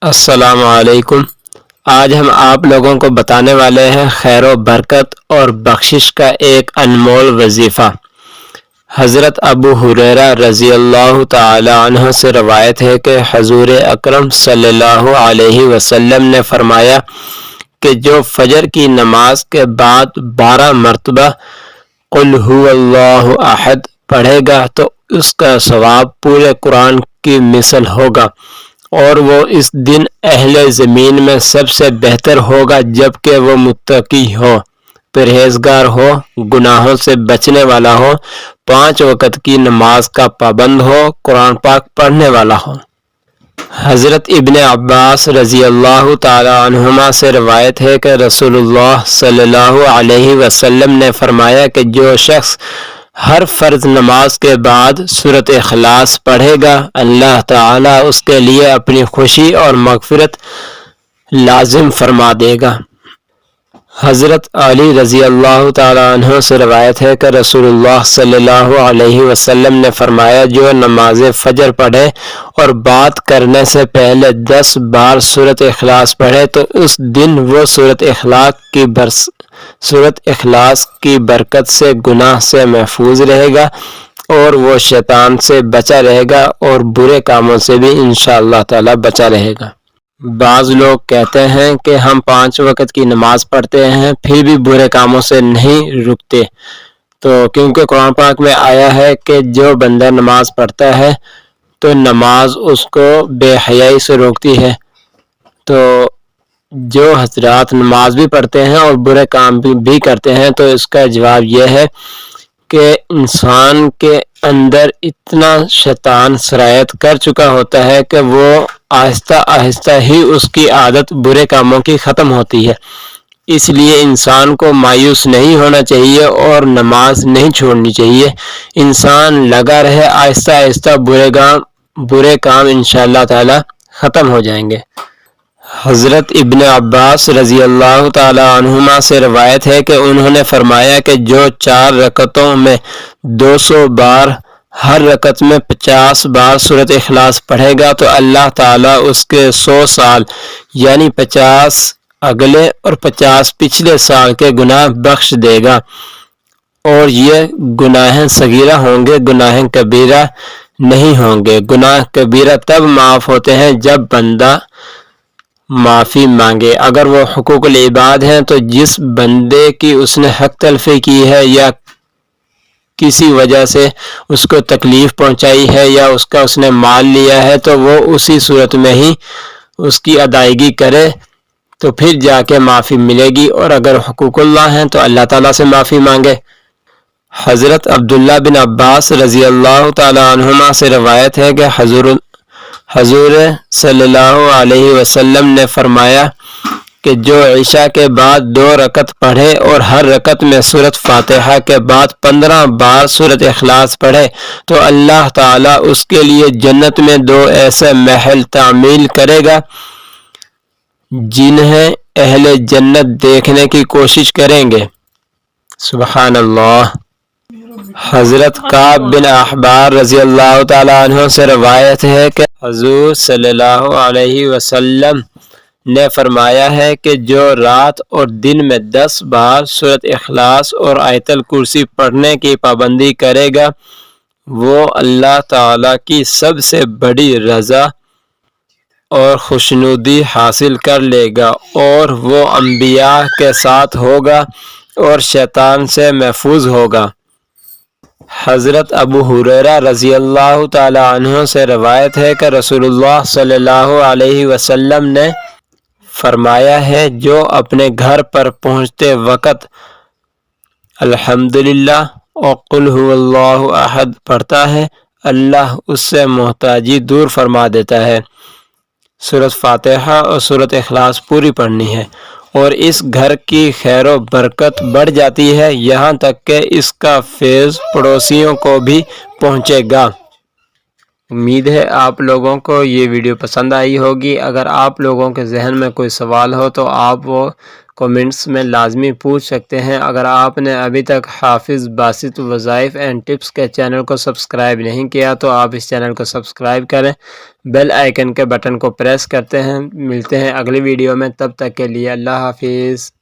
السلام علیکم۔ آج ہم آپ لوگوں کو بتانے والے ہیں خیر و برکت اور بخشش کا ایک انمول وظیفہ۔ حضرت ابو ہریرہ رضی اللہ تعالی عنہ سے روایت ہے کہ حضور اکرم صلی اللہ علیہ وسلم نے فرمایا کہ جو فجر کی نماز کے بعد 12 مرتبہ قل هو اللہ احد پڑھے گا تو اس کا ثواب پورے قرآن کی مثل ہوگا، اور وہ اس دن اہل زمین میں سب سے بہتر ہوگا جبکہ وہ متقی ہو، پرہیزگار ہو، گناہوں سے بچنے والا ہو، 5 وقت کی نماز کا پابند ہو، قرآن پاک پڑھنے والا ہو۔ حضرت ابن عباس رضی اللہ تعالی عنہما سے روایت ہے کہ رسول اللہ صلی اللہ علیہ وسلم نے فرمایا کہ جو شخص ہر فرض نماز کے بعد سورۃ اخلاص پڑھے گا، اللہ تعالیٰ اس کے لیے اپنی خوشی اور مغفرت لازم فرما دے گا۔ حضرت علی رضی اللہ تعالیٰ عنہ سے روایت ہے کہ رسول اللہ صلی اللہ علیہ وسلم نے فرمایا جو نماز فجر پڑھے اور بات کرنے سے پہلے 10 بار سورۃ اخلاص پڑھے تو اس دن وہ سورۃ اخلاص کی برکت سے گناہ سے محفوظ رہے گا، اور وہ شیطان سے بچا رہے گا اور برے کاموں سے بھی انشاءاللہ تعالی بچا رہے گا۔ بعض لوگ کہتے ہیں کہ ہم 5 وقت کی نماز پڑھتے ہیں پھر بھی برے کاموں سے نہیں رکتے، تو کیونکہ قرآن پاک میں آیا ہے کہ جو بندہ نماز پڑھتا ہے تو نماز اس کو بے حیائی سے روکتی ہے۔ تو جو حضرات نماز بھی پڑھتے ہیں اور برے کام بھی کرتے ہیں تو اس کا جواب یہ ہے کہ انسان کے اندر اتنا شیطان سرایت کر چکا ہوتا ہے کہ وہ آہستہ آہستہ ہی اس کی عادت برے کاموں کی ختم ہوتی ہے۔ اس لیے انسان کو مایوس نہیں ہونا چاہیے اور نماز نہیں چھوڑنی چاہیے، انسان لگا رہے، آہستہ آہستہ برے کام انشاءاللہ تعالی ختم ہو جائیں گے۔ حضرت ابن عباس رضی اللہ تعالی عنہما سے روایت ہے کہ انہوں نے فرمایا کہ جو 4 رکعتوں میں 200 بار ہر رکعت میں 50 بار سورۃ اخلاص پڑھے گا تو اللہ تعالیٰ اس کے 100 سال یعنی 50 اگلے اور 50 پچھلے سال کے گناہ بخش دے گا، اور یہ گناہ صغیرہ ہوں گے، گناہ کبیرہ نہیں ہوں گے۔ گناہ کبیرہ تب معاف ہوتے ہیں جب بندہ معافی مانگے، اگر وہ حقوق العباد ہیں تو جس بندے کی اس نے حق تلفی کی ہے یا کسی وجہ سے اس کو تکلیف پہنچائی ہے یا اس نے مال لیا ہے تو وہ اسی صورت میں ہی اس کی ادائیگی کرے تو پھر جا کے معافی ملے گی، اور اگر حقوق اللہ ہیں تو اللہ تعالیٰ سے معافی مانگے۔ حضرت عبداللہ بن عباس رضی اللہ تعالی عنہما سے روایت ہے کہ حضور صلی اللہ علیہ وسلم نے فرمایا کہ جو عشاء کے بعد 2 رکعت پڑھے اور ہر رکعت میں سورۃ فاتحہ کے بعد 15 بار سورۃ اخلاص پڑھے تو اللہ تعالیٰ اس کے لیے جنت میں 2 ایسے محل تعمیل کرے گا جنہیں اہل جنت دیکھنے کی کوشش کریں گے۔ سبحان اللہ۔ حضرت کعب بن احبار رضی اللہ تعالی عنہ سے روایت ہے کہ حضور صلی اللہ علیہ وسلم نے فرمایا ہے کہ جو رات اور دن میں 10 بار سورۃ اخلاص اور آیت الکرسی پڑھنے کی پابندی کرے گا وہ اللہ تعالیٰ کی سب سے بڑی رضا اور خوشنودی حاصل کر لے گا، اور وہ انبیاء کے ساتھ ہوگا اور شیطان سے محفوظ ہوگا۔ حضرت ابو ہریرہ رضی اللہ تعالی عنہ سے روایت ہے کہ رسول اللہ صلی اللہ علیہ وسلم نے فرمایا ہے جو اپنے گھر پر پہنچتے وقت الحمدللہ اور قل هو اللہ احد پڑھتا ہے، اللہ اس سے محتاجی دور فرما دیتا ہے۔ سورۃ فاتحہ اور سورۃ اخلاص پوری پڑھنی ہے، اور اس گھر کی خیر و برکت بڑھ جاتی ہے یہاں تک کہ اس کا فیض پڑوسیوں کو بھی پہنچے گا۔ امید ہے آپ لوگوں کو یہ ویڈیو پسند آئی ہوگی۔ اگر آپ لوگوں کے ذہن میں کوئی سوال ہو تو آپ وہ کومنٹس میں لازمی پوچھ سکتے ہیں۔ اگر آپ نے ابھی تک حافظ باسط وظائف اینڈ ٹپس کے چینل کو سبسکرائب نہیں کیا تو آپ اس چینل کو سبسکرائب کریں، بیل آئیکن کے بٹن کو پریس کرتے ہیں۔ ملتے ہیں اگلی ویڈیو میں، تب تک کے لیے اللہ حافظ۔